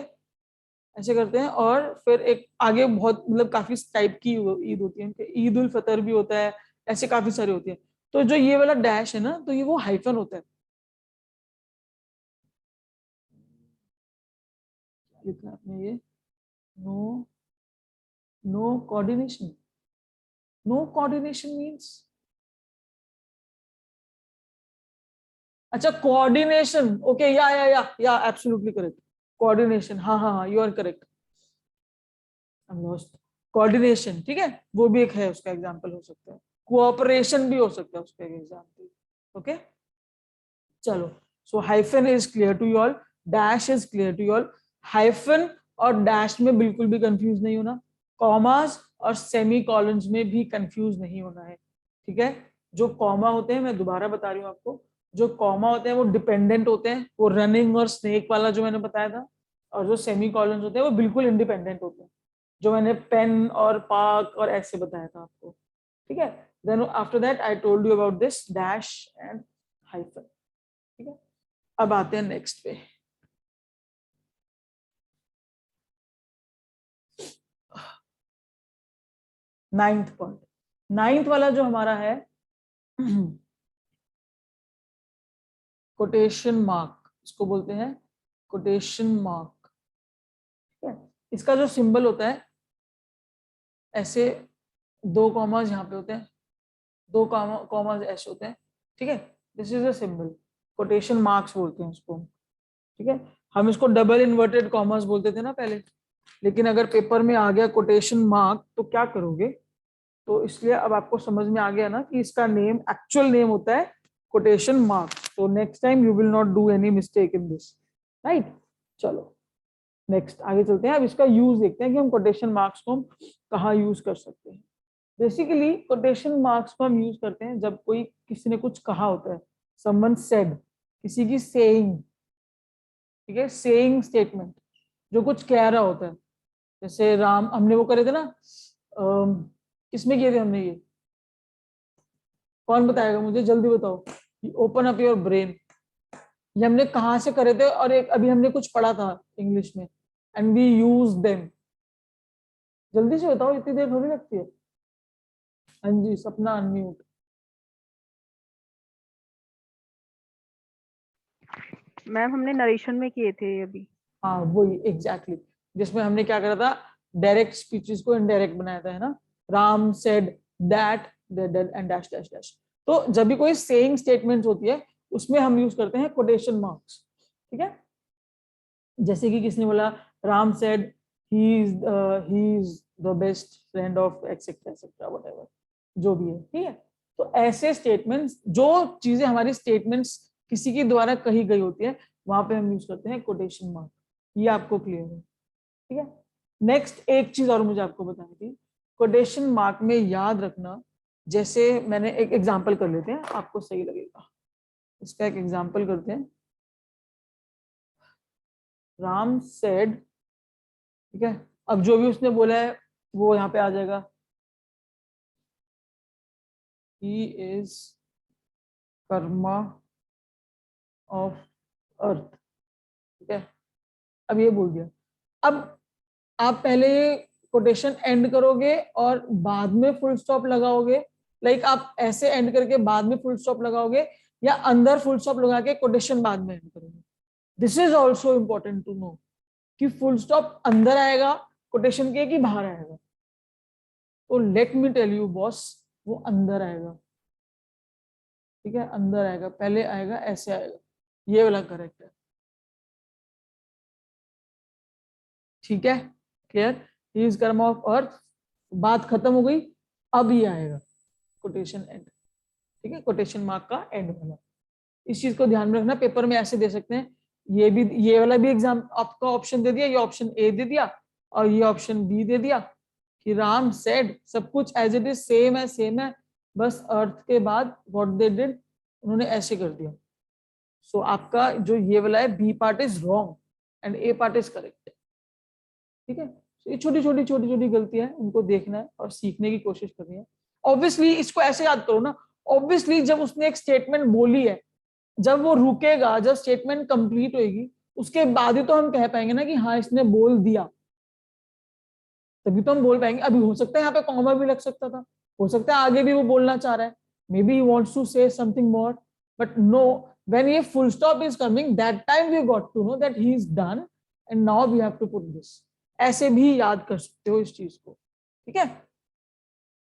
ऐसे करते हैं, और फिर एक आगे बहुत मतलब काफी टाइप की ईद होती है, ईद उल फितर भी होता है, ऐसे काफी सारी होती है। तो जो ये वाला डैश है ना, तो ये वो हाइफन होता है। लिखना आपने ये, no, no coordination, no coordination means, अच्छा कोऑर्डिनेशन, ओके, या एब्सोल्युटली करेक्ट, कोऑर्डिनेशन, हाँ हाँ हाँ, you are correct, I am lost. Coordination, ठीक है, वो भी एक है, उसका एग्जांपल हो सकता है, कोऑपरेशन भी हो सकता है उसका एग्जांपल, ओके। चलो, so hyphen is clear to you all, dash is clear to you all. Hyphen और डैश में बिल्कुल भी कंफ्यूज नहीं होना, कॉमास और सेमी कॉलन्स में भी कंफ्यूज नहीं होना है, ठीक है। जो कॉमा होते हैं, मैं दोबारा बता रही हूँ आपको, जो कॉमा होते हैं वो डिपेंडेंट होते हैं, वो रनिंग और स्नेक वाला जो मैंने बताया था, और जो सेमी कॉलन्स होते हैं वो बिल्कुल इंडिपेंडेंट होते हैं, जो मैंने पेन और पार्क और ऐसे बताया था आपको, ठीक है। Then after that I told you about this dash and hyphen, ठीक है। अब आते हैं नेक्स्ट पे, नाइन्थ पॉइंट। नाइन्थ वाला जो हमारा है, कोटेशन मार्क, इसको बोलते हैं कोटेशन मार्क, ठीक है। इसका जो सिंबल होता है, ऐसे दो कॉमास यहाँ पे होते हैं, दो कॉमास ऐसे होते हैं, ठीक है, this is a symbol, quotation marks बोलते हैं उसको, ठीक है। हम इसको डबल इन्वर्टेड कॉमर्स बोलते थे ना पहले, लेकिन अगर पेपर में आ गया कोटेशन मार्क तो क्या करोगे, तो इसलिए अब आपको समझ में आ गया ना कि इसका नेम, एक्चुअल नेम होता है कोटेशन मार्क, तो next time you will not do any mistake in this, right. चलो नेक्स्ट आगे चलते हैं, अब इसका यूज देखते हैं कि हम कोटेशन मार्क्स को हम कहाँ यूज कर सकते हैं। बेसिकली कोटेशन मार्क्स को हम यूज करते हैं जब कोई किसी ने कुछ कहा होता है, समवन सेड, किसी की सेइंग, ठीक है, सेइंग स्टेटमेंट, जो कुछ कह रहा होता है, जैसे राम, हमने वो करे थे ना, किसमें किए थे हमने ये, कौन बताएगा मुझे, जल्दी बताओ, ओपन अप योर ब्रेन, ये हमने कहाँ से करे थे, और एक अभी हमने कुछ पढ़ा था इंग्लिश में, एंड वी यूज देम, जल्दी से बताओ, इतनी देर थोड़ी लगती है। हाँ जी, सपना अनम्यूट। मैम हमने नरेशन में किए थे अभी। हाँ वही एग्जैक्टली, जिसमें हमने क्या करा था, डायरेक्ट स्पीचेस को इनडायरेक्ट बनाया था, है ना, Ram said that and dash dash dash. तो जब भी कोई सेइंग स्टेटमेंट होती है, उसमें हम यूज करते हैं कोटेशन मार्क्स, ठीक है। जैसे कि किसने बोला, Ram said he is the best friend of etcetera etcetera whatever, जो भी है, ठीक है। तो ऐसे स्टेटमेंट्स, जो चीजें हमारी स्टेटमेंट्स किसी के द्वारा कही गई होती है, वहां पे हम यूज करते हैं कोटेशन मार्क, ये आपको क्लियर है, ठीक है। नेक्स्ट एक चीज और मुझे आपको बतानी थी, कोटेशन मार्क में याद रखना, जैसे मैंने एक एग्जांपल कर लेते हैं, आपको सही लगेगा, इसका एक एग्जांपल करते हैं। राम सेड, ठीक है, अब जो भी उसने बोला है वो यहाँ पे आ जाएगा, he is Karma of earth, ठीक है, अब ये बोल दिया। अब आप पहले कोटेशन एंड करोगे और बाद में फुल स्टॉप लगाओगे, लाइक आप ऐसे एंड करके बाद में फुल स्टॉप लगाओगे, या अंदर फुल स्टॉप लगा के कोटेशन बाद में एंड करोगे। This is also important to know कि फुल स्टॉप अंदर आएगा कोटेशन के कि बाहर आएगा। तो let me tell you boss, वो अंदर आएगा, ठीक है, अंदर आएगा, पहले आएगा ऐसे आएगा, ये वाला करेक्ट है, ठीक है, clear, he is Karma of earth, बात खत्म हो गई, अब ये आएगा कोटेशन एंड, ठीक है, कोटेशन मार्क का एंड वाला। इस चीज को ध्यान में रखना, पेपर में ऐसे दे सकते हैं, ये भी, ये वाला भी एग्जाम आपका ऑप्शन दे दिया, ये ऑप्शन ए दे दिया और ये ऑप्शन बी दे दिया कि राम सेड, सब कुछ एज इट इज सेम है, सेम है, बस अर्थ के बाद व्हाट दे डिड, उन्होंने ऐसे कर दिया। सो आपका जो ये वाला है B part is wrong and A part is correct. ठीक है, ये छोटी छोटी गलतियां हैं, उनको देखना है और सीखने की कोशिश करनी है। ऑब्वियसली इसको ऐसे याद करो ना, ऑब्वियसली जब उसने एक स्टेटमेंट बोली है, जब वो रुकेगा, जब स्टेटमेंट कंप्लीट होगी, उसके बाद ही तो हम कह पाएंगे ना कि हाँ इसने बोल दिया, तभी तो हम बोल पाएंगे। अभी हो सकता है यहाँ पे कॉमा भी लग सकता था, हो सकता है आगे भी वो बोलना चाह रहा है, maybe he wants to say something more, but no, when ये full stop is coming, that time we got to know that he is done and now we have to put this. ऐसे भी याद कर सकते हो इस चीज को। ठीक है,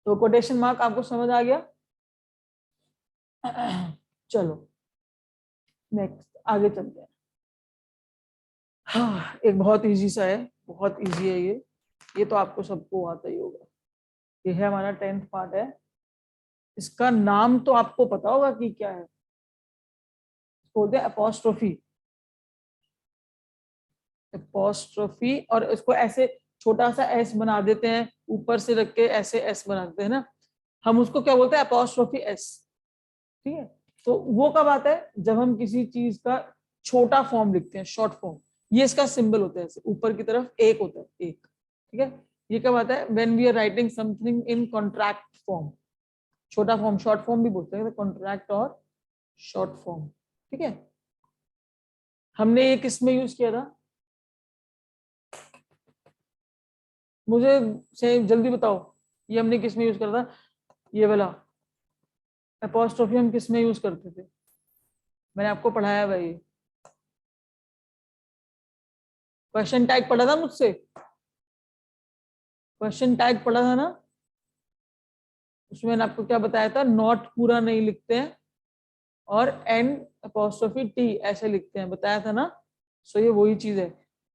तो कोटेशन मार्क आपको समझ आ गया। चलो नेक्स्ट आगे चलते हैं। हाँ, एक बहुत इजी सा है, बहुत इजी है ये तो आपको सबको आता ही होगा। ये है हमारा 10th पार्ट है। इसका नाम तो आपको पता होगा कि क्या है, बोलते हैं अपोस्ट्रोफी। अपोस्ट्रोफी, और इसको ऐसे छोटा सा एस बना देते हैं, ऊपर से रख के ऐसे एस बना देते हैं ना, हम उसको क्या बोलते हैं, अपोस्ट्रोफी एस। ठीक है, तो वो कब आता है, जब हम किसी चीज का छोटा फॉर्म लिखते हैं, शॉर्ट फॉर्म। ये इसका सिंबल होता है, ऐसे ऊपर की तरफ एक होता है, एक। ठीक है, ये कब आता है, when we are writing something in contract form. छोटा फॉर्म शॉर्ट फॉर्म भी बोलते हैं, कॉन्ट्रैक्ट और शॉर्ट फॉर्म। ठीक है, हमने ये किस में यूज किया था, मुझे से जल्दी बताओ, ये हमने किस में यूज करा था, ये वाला एपोस्ट्रोफी हम किस में यूज करते थे, मैंने आपको पढ़ाया भाई, क्वेश्चन टैग पढ़ा था मुझसे, क्वेश्चन टैग पढ़ा था ना, उसमें मैंने आपको क्या बताया था, नॉट पूरा नहीं लिखते हैं और एंड अपोस्ट्रोफी टी ऐसे लिखते हैं, बताया था ना। सो ये वही चीज है,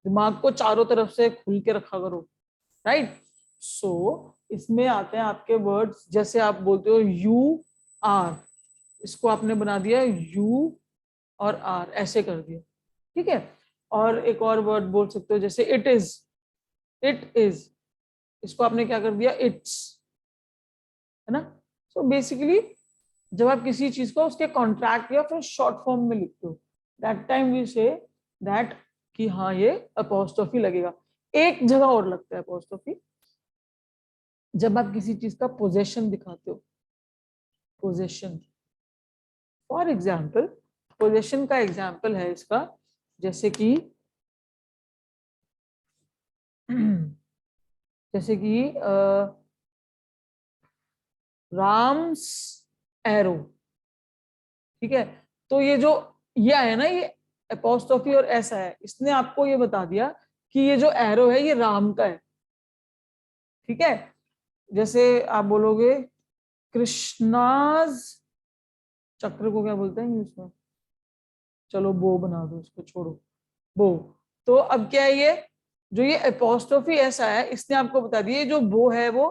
दिमाग को चारों तरफ से खुल के रखा करो, राइट। सो इसमें आते हैं आपके वर्ड्स, जैसे आप बोलते हो यू आर, इसको आपने बना दिया यू और आर ऐसे कर दिया। ठीक है, और एक और वर्ड बोल सकते हो, जैसे इट इज, इट इज, इसको आपने क्या कर दिया, इट्स, है ना। सो बेसिकली जब आप किसी चीज को उसके कॉन्ट्रैक्ट या फिर शॉर्ट फॉर्म में लिखते हो, that time we say that कि हाँ ये अपोस्ट्रोफी लगेगा। एक जगह और लगता है अपोस्ट्रोफी, जब आप किसी चीज का पोजेशन दिखाते हो, पोजेशन। फॉर एग्जाम्पल, पोजेशन का एग्जाम्पल है इसका, जैसे कि जैसे कि राम्स एरो। ठीक है, तो ये जो ये है ना, ये एपोस्ट्रोफी और ऐसा है, इसने आपको ये बता दिया कि ये जो एरो है ये राम का है। ठीक है, जैसे आप बोलोगे कृष्णाज चक्र को क्या बोलते हैं इंग्लिश में, चलो बो बना दो इसको, छोड़ो बो। तो अब क्या है, ये जो ये एपोस्ट्रोफी ऐसा है, इसने आपको बता दिया जो बो है वो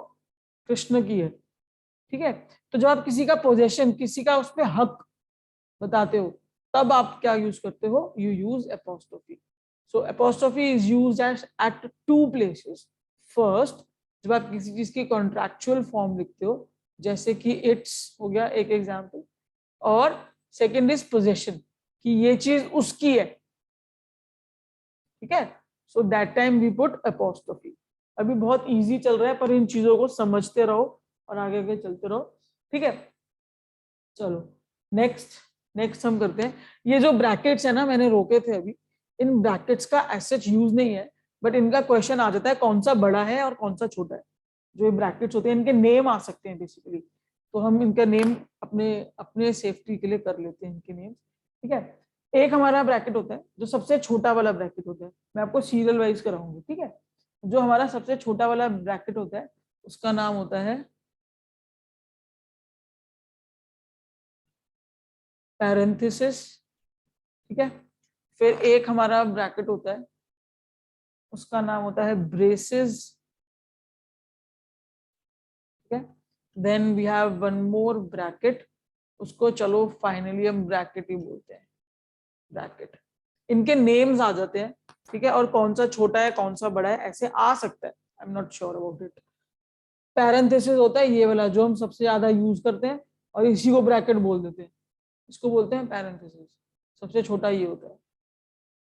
कृष्ण की है। ठीक है, तो जब आप किसी का पोजेशन, किसी का उस पर हक बताते हो, तब आप क्या यूज करते हो, you use apostrophe. So apostrophe is used at two places. First, जब आप किसी चीज की कॉन्ट्रैक्चुअल फॉर्म लिखते हो, जैसे कि इट्स हो गया एक एग्जांपल, और सेकंड इज पोजेशन, कि ये चीज उसकी है। ठीक है, so that time we put apostrophe. अभी बहुत इजी चल रहा है, पर इन चीजों को समझते रहो और आगे आगे चलते रहो। ठीक है, चलो नेक्स्ट, नेक्स्ट हम करते हैं। ये जो ब्रैकेट्स है ना, मैंने रोके थे अभी, इन ब्रैकेट्स का एज सच यूज नहीं है, बट इनका क्वेश्चन आ जाता है कौन सा बड़ा है और कौन सा छोटा है। जो ये ब्रैकेट्स होते हैं इनके नेम आ सकते हैं बेसिकली, तो हम इनका नेम अपने अपने सेफ्टी के लिए कर लेते हैं इनके नेम। ठीक है, एक हमारा ब्रैकेट होता है जो सबसे छोटा वाला ब्रैकेट होता है, मैं आपको सीरियल वाइज कराऊंगी। ठीक है, जो हमारा सबसे छोटा वाला ब्रैकेट होता है उसका नाम होता है पैरेंथेसिस। ठीक है, फिर एक हमारा ब्रैकेट होता है उसका नाम होता है ब्रेसेस। ठीक है, then we have one more bracket, उसको चलो फाइनली हम ब्रैकेट ही बोलते हैं, ब्रैकेट। इनके नेम्स आ जाते हैं। ठीक है, और कौन सा छोटा है कौन सा बड़ा है ऐसे आ सकता है, I am not sure about it. Parenthesis होता है ये वाला जो हम सबसे ज्यादा यूज करते हैं और इसी को ब्रैकेट बोल देते हैं, इसको बोलते हैं पैरेंथेसिस। सबसे छोटा ये होता है,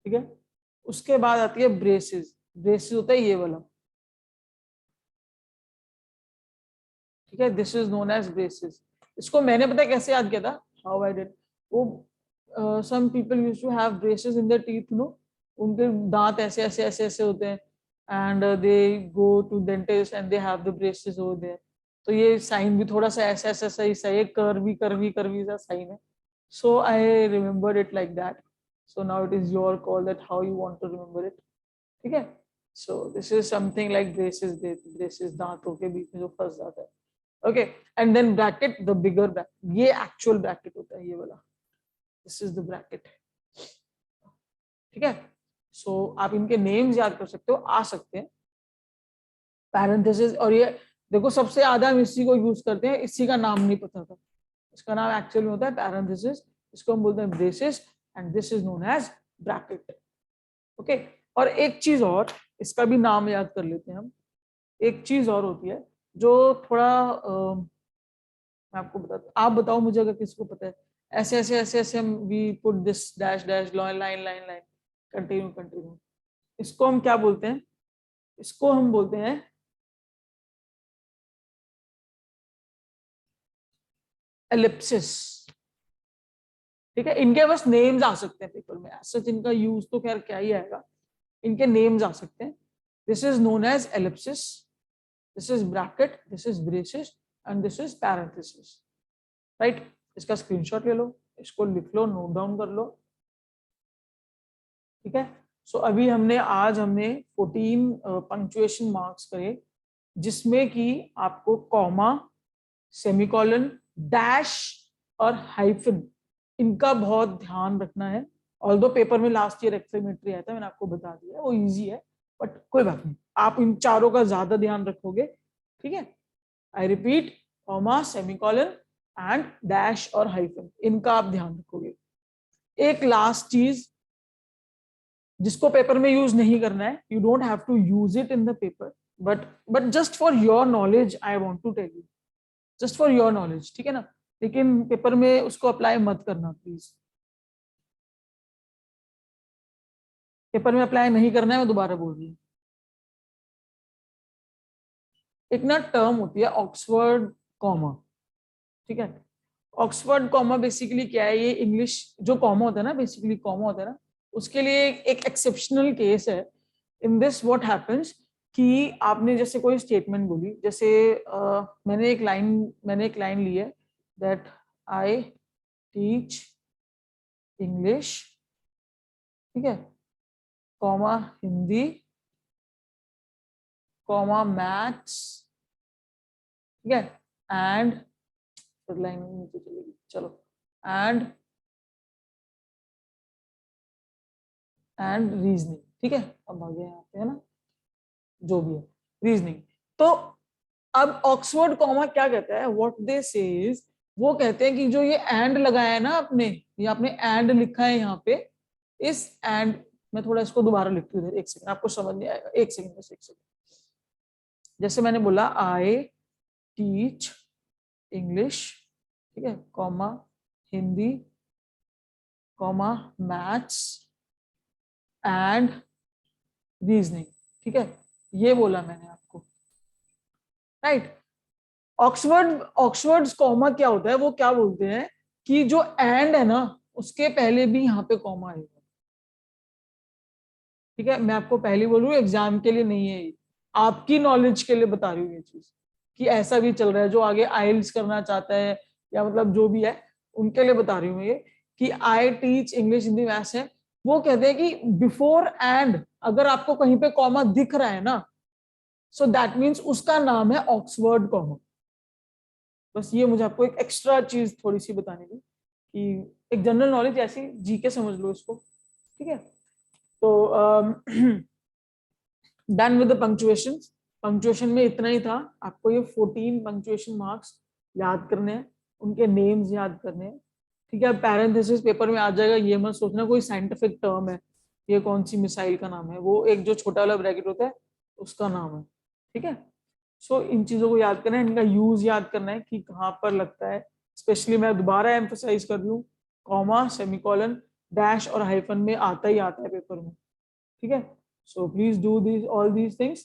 ठीक है। उसके बाद आती है ब्रेसेस। ब्रेसेस होता है ये वाला, ठीक है, this is known as braces. इसको मैंने पता है कैसे याद किया था, हाउ आई डिड। वो some people used to have braces in their teeth, no, उनके दांत ऐसे ऐसे ऐसे ऐसे होते हैं, and they go to dentist and they have the braces over there. तो ये साइन भी थोड़ा सा ऐसा ऐसा सही सही कर्वी कर्वी कर्वी सा साइन है। So I remember it like that. So now it is your call that how you want to remember it, ठीक है। So this is something like braces. Braces दांतों के बीच में जो फंस जाता है, okay. And then bracket, the bigger bracket, ये एक्चुअल ब्रैकेट होता है ये वाला, दिस इज द ब्रैकेट, ठीक है। सो आप इनके नेम्स याद कर सकते हो, आ सकते हैं पैरेंथेसिस। और ये देखो सबसे ज्यादा हम इसी को यूज करते हैं, इसी का नाम नहीं पता था, इसका नाम एक्चुअल में होता है पैरेंथेसिस, इसको हम बोलते हैं braces, and this is known age bracket, okay. और एक चीज और, इसका भी नाम याद कर लेते हैं हम। एक चीज और होती है जो थोड़ा मैं आपको बताता हूँ, आप बताओ मुझे अगर किसको पता है। ऐसे ऐसे ऐसे ऐसे हम we put this dash dash line line line line, continue continue, इसको हम क्या बोलते हैं? इसको हम बोलते हैं एलिप्सिस, ठीक है। इनके बस नेम्स आ सकते हैं पेपर में, सच इनका यूज तो खैर क्या ही आएगा, इनके नेम्स आ सकते हैं। This is known as ellipsis, this is bracket, this is braces, and this is parenthesis, right. इसका स्क्रीनशॉट ले लो, इसको लिख लो, नोट डाउन कर लो, ठीक है। सो अभी आज हमने 14 पंक्चुएशन मार्क्स करे, जिसमें कि आपको कॉमा, सेमीकोलन, डैश और हाइफन, इनका बहुत ध्यान रखना है। ऑल्दो पेपर में लास्ट ईयर एक्सप्लेनेटरी आया था, मैंने आपको बता दिया, वो इजी है, बट कोई बात नहीं, आप इन चारों का ज्यादा ध्यान रखोगे, ठीक है। I repeat, comma, semicolon and dash और हाइफन, इनका आप ध्यान रखोगे। एक लास्ट चीज जिसको पेपर में यूज नहीं करना है, you don't have to use it in the paper, but just for your knowledge I want to tell you, just for your knowledge, ठीक है ना। लेकिन पेपर में उसको अप्लाई मत करना प्लीज, पेपर में अप्लाई नहीं करना है, मैं दोबारा बोल रही हूँ। एक ना टर्म होती है ऑक्सफोर्ड कॉमा, ठीक है। ऑक्सफोर्ड कॉमा बेसिकली क्या है, ये इंग्लिश जो कॉमा होता है ना, बेसिकली कॉमा होता है ना, उसके लिए एक एक्सेप्शनल केस है। इन दिस व्हाट हैपेंस कि आपने जैसे कोई स्टेटमेंट बोली, जैसे मैंने एक लाइन ली है, दैट आई टीच इंग्लिश, ठीक है, कॉमा हिंदी, कॉमा मैथ्स, ठीक है, एंड लाइन नीचे चलेगी, चलो, एंड रीजनिंग, ठीक है। अब आगे यहाँ पे है ना, जो भी है रीजनिंग। तो अब ऑक्सफोर्ड कॉमा क्या कहता है, व्हाट दे सेज, वो कहते हैं कि जो ये एंड लगाया है ना आपने, ये आपने एंड लिखा है यहाँ पे, इस एंड, मैं थोड़ा इसको दोबारा लिखती हूँ, एक सेकंड, आपको समझ नहीं आएगा, एक सेकंड, बस एक सेकंड। जैसे मैंने बोला आई टीच इंग्लिश, ठीक है, comma Hindi, comma maths and reasoning, ठीक है, ये बोला मैंने आपको, राइट। ऑक्सफोर्ड कॉमा क्या होता है, वो क्या बोलते हैं कि जो एंड है ना, उसके पहले भी यहाँ पे कॉमा आएगा, ठीक है। मैं आपको पहले बोल रही हूँ, एग्जाम के लिए नहीं है ये, आपकी नॉलेज के लिए बता रही हूँ ये चीज, कि ऐसा भी चल रहा है, जो आगे आइल्स करना चाहता है या मतलब जो भी है, उनके लिए बता रही हूँ ये, कि I teach English Hindi maths है। वो कहते हैं कि बिफोर एंड अगर आपको कहीं पे कॉमा दिख रहा है ना, सो दैट मीन्स उसका नाम है ऑक्सफोर्ड कॉमा। बस ये मुझे आपको एक एक्स्ट्रा चीज थोड़ी सी बताने की, कि एक जनरल नॉलेज ऐसी जीके समझ लो इसको, ठीक है। तो done with the punctuation. Punctuation में इतना ही था, आपको ये 14 पंक्चुएशन मार्क्स याद करने हैं, उनके नेम्स याद करने हैं, ठीक है। पैरेंथेसिस पेपर में आ जाएगा, ये मत सोचना कोई साइंटिफिक टर्म है, ये कौन सी मिसाइल का नाम है, वो एक जो छोटा वाला ब्रैकेट होता है उसका नाम है, ठीक है। सो इन चीजों को याद करना है, इनका यूज याद करना है कि कहाँ पर लगता है। स्पेशली मैं दोबारा एम्फोसाइज कर रही हूँ, कॉमा, सेमीकोलन, डैश और हाइफन में आता ही आता है पेपर में, ठीक है। So please do this all these things.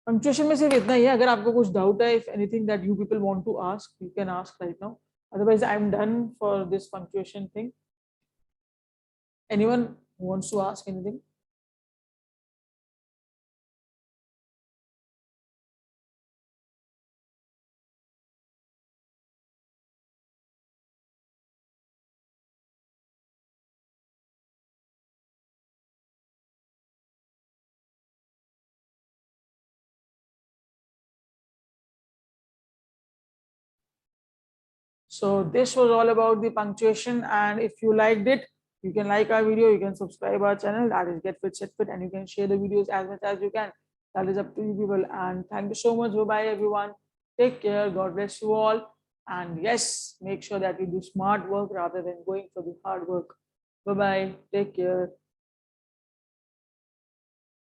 Punctuation में सिर्फ इतना ही है, अगर आपको कुछ डाउट है, if anything that you people want to ask, you can ask right now, otherwise I am done for this punctuation thing. Anyone who wants to ask anything? So this was all about the punctuation, and if you liked it, you can like our video, you can subscribe our channel, that is Get Fit Set Fit, and you can share the videos as much as you can. That is up to you people. And thank you so much. Bye bye everyone. Take care. God bless you all. And yes, make sure that you do smart work rather than going for the hard work. Bye bye. Take care.